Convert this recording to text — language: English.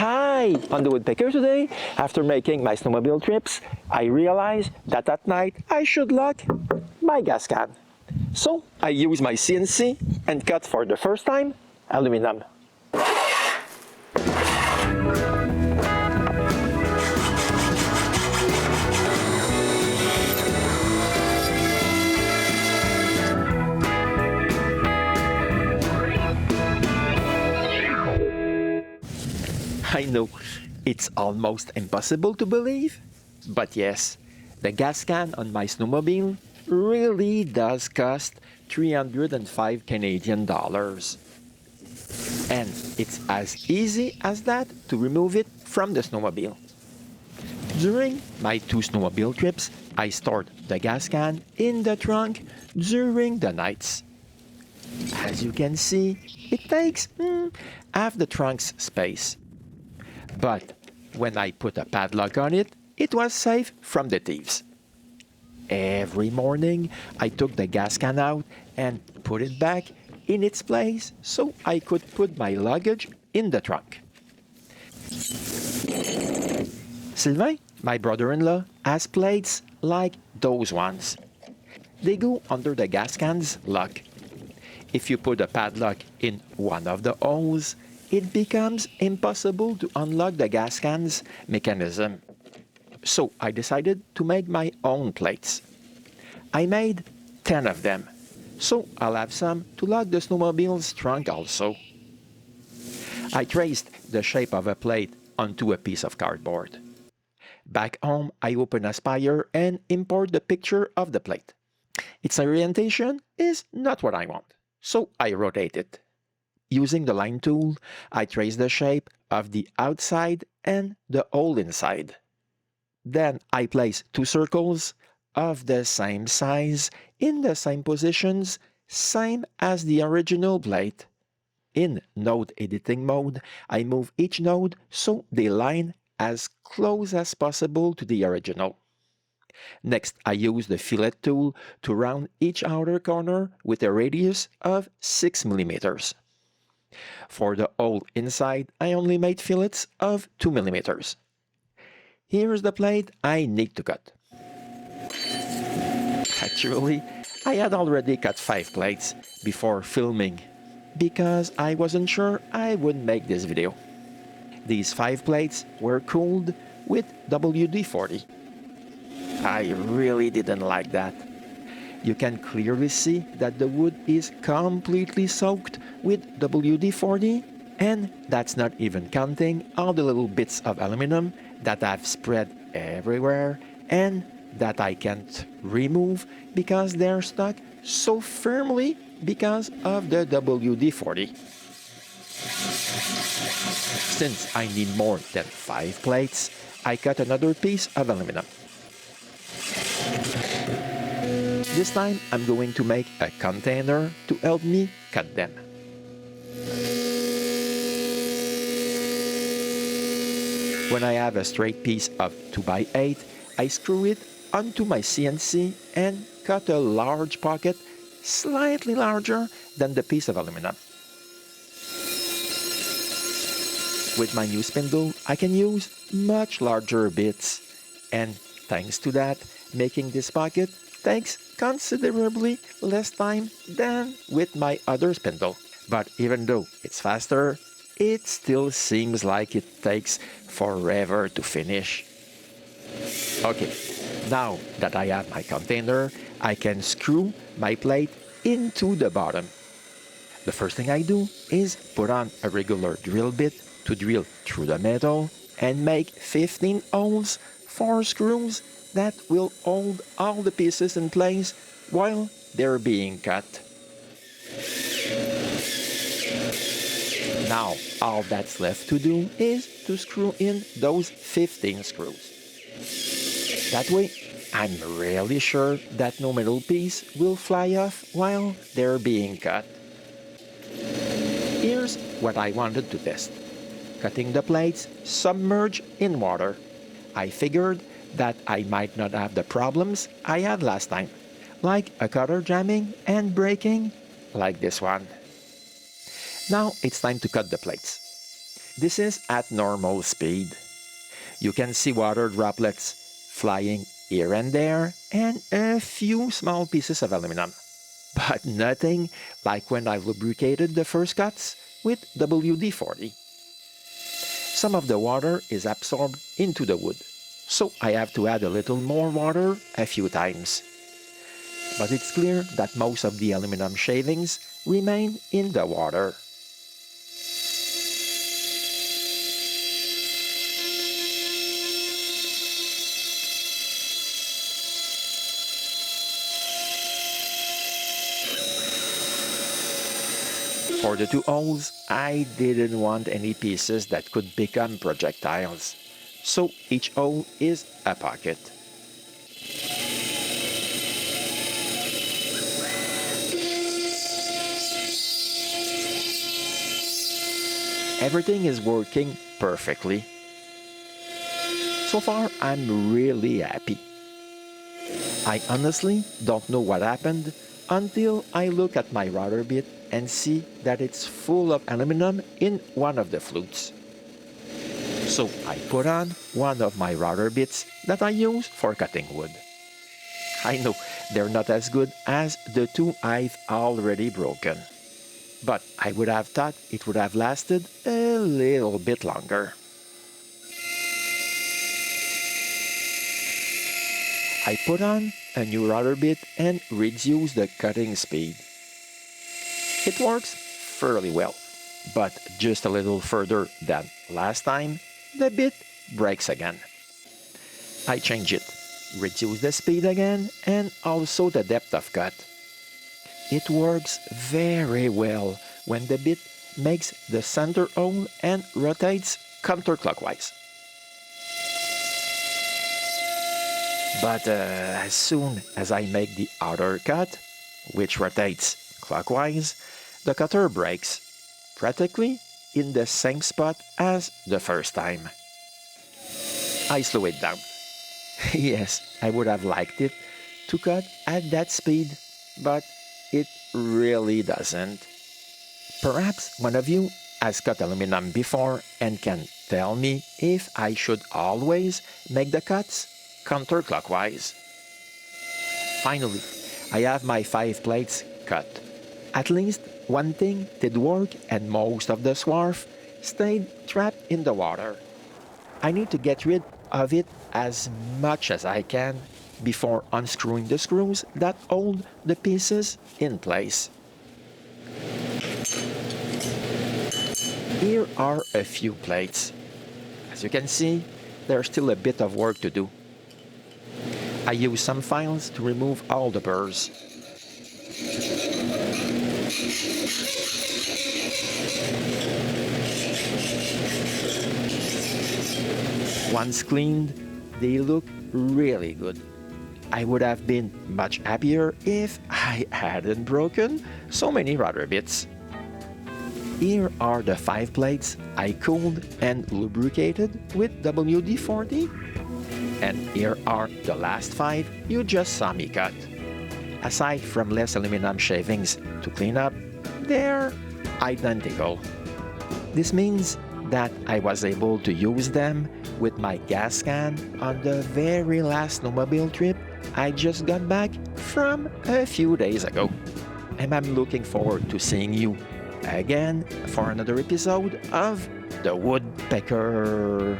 Hi! On the Woodpecker today, after making my snowmobile trips, I realized that at night I should lock my gas can. So I use my CNC and cut for the first time aluminum. I know, it's almost impossible to believe, but yes, the gas can on my snowmobile really does cost 305 Canadian dollars. And it's as easy as that to remove it from the snowmobile. During my 2 snowmobile trips, I stored the gas can in the trunk during the nights. As you can see, it takes half the trunk's space. But when I put a padlock on it, it was safe from the thieves. Every morning, I took the gas can out and put it back in its place so I could put my luggage in the trunk. Sylvain, my brother-in-law, has plates like those ones. They go under the gas can's lock. If you put a padlock in one of the holes, it becomes impossible to unlock the gas can's mechanism. So I decided to make my own plates. I made 10 of them, so I'll have some to lock the snowmobile's trunk also. I traced the shape of a plate onto a piece of cardboard. Back home, I open Aspire and import the picture of the plate. Its orientation is not what I want, so I rotate it. Using the line tool, I trace the shape of the outside and the hole inside. Then I place 2 circles of the same size in the same positions, same as the original plate. In node editing mode, I move each node so they line as close as possible to the original. Next, I use the fillet tool to round each outer corner with a radius of 6 millimeters. For the hole inside, I only made fillets of 2 millimeters. Here's the plate I need to cut. Actually, I had already cut 5 plates before filming because I wasn't sure I would make this video. These 5 plates were cooled with WD-40. I really didn't like that. You can clearly see that the wood is completely soaked with WD-40, and that's not even counting all the little bits of aluminum that I've spread everywhere and that I can't remove because they're stuck so firmly because of the WD-40. Since I need more than 5 plates, I cut another piece of aluminum. This time, I'm going to make a container to help me cut them. When I have a straight piece of 2x8, I screw it onto my CNC and cut a large pocket slightly larger than the piece of aluminum. With my new spindle, I can use much larger bits, and thanks to that, making this pocket takes considerably less time than with my other spindle. But even though it's faster, it still seems like it takes forever to finish. Okay, now that I have my container, I can screw my plate into the bottom. The first thing I do is put on a regular drill bit to drill through the metal and make 15 holes for screws that will hold all the pieces in place while they're being cut. Now, all that's left to do is to screw in those 15 screws. That way, I'm really sure that no metal piece will fly off while they're being cut. Here's what I wanted to test. Cutting the plates submerged in water. I figured that I might not have the problems I had last time, like a cutter jamming and breaking like this one. Now it's time to cut the plates. This is at normal speed. You can see water droplets flying here and there and a few small pieces of aluminum. But nothing like when I lubricated the first cuts with WD-40. Some of the water is absorbed into the wood, so I have to add a little more water a few times. But it's clear that most of the aluminum shavings remain in the water. For the two holes, I didn't want any pieces that could become projectiles, so each hole is a pocket. Everything is working perfectly. So far, I'm really happy. I honestly don't know what happened until I look at my router bit and see that it's full of aluminum in one of the flutes. So I put on one of my router bits that I use for cutting wood. I know they're not as good as the two I've already broken, but I would have thought it would have lasted a little bit longer. I put on a new router bit and reduce the cutting speed. It works fairly well, but just a little further than last time, the bit breaks again. I change it, reduce the speed again, and also the depth of cut. It works very well when the bit makes the center hole and rotates counterclockwise. But as soon as I make the outer cut, which rotates clockwise, the cutter breaks, practically in the same spot as the first time. I slow it down. Yes, I would have liked it to cut at that speed, but it really doesn't. Perhaps one of you has cut aluminum before and can tell me if I should always make the cuts counterclockwise. Finally, I have my 5 plates cut. At least one thing did work and most of the swarf stayed trapped in the water. I need to get rid of it as much as I can before unscrewing the screws that hold the pieces in place. Here are a few plates. As you can see, there's still a bit of work to do. I use some files to remove all the burrs. Once cleaned, they look really good. I would have been much happier if I hadn't broken so many router bits. Here are the 5 plates I cooled and lubricated with WD-40. And here are the last 5 you just saw me cut. Aside from less aluminum shavings to clean up, they're identical. This means that I was able to use them with my gas can on the very last snowmobile trip I just got back from a few days ago. And I'm looking forward to seeing you again for another episode of The Woodpecker.